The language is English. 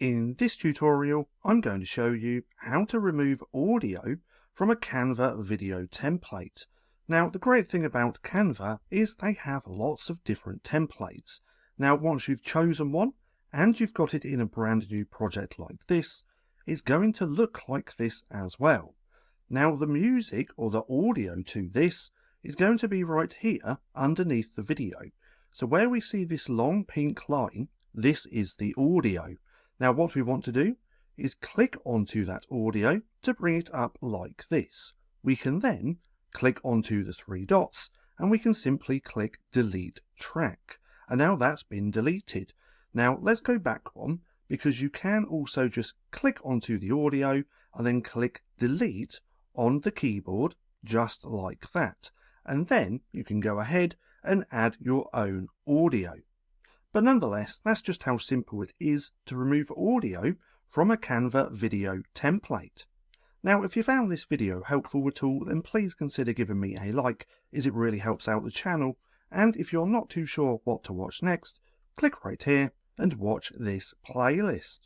In this tutorial, I'm going to show you how to remove audio from a Canva video template. Now, the great thing about Canva is they have lots of different templates. Now, once you've chosen one and you've got it in a brand new project like this, it's going to look like this as well. Now, the music or the audio to this is going to be right here underneath the video. So where we see this long pink line, this is the audio. Now what we want to do is click onto that audio to bring it up like this. We can then click onto the three dots and we can simply click delete track. And now that's been deleted. Now let's go back one, because you can also just click onto the audio and then click delete on the keyboard just like that. And then you can go ahead and add your own audio. But nonetheless, that's just how simple it is to remove audio from a Canva video template. Now, if you found this video helpful at all, then please consider giving me a like, as it really helps out the channel. And if you're not too sure what to watch next, click right here and watch this playlist.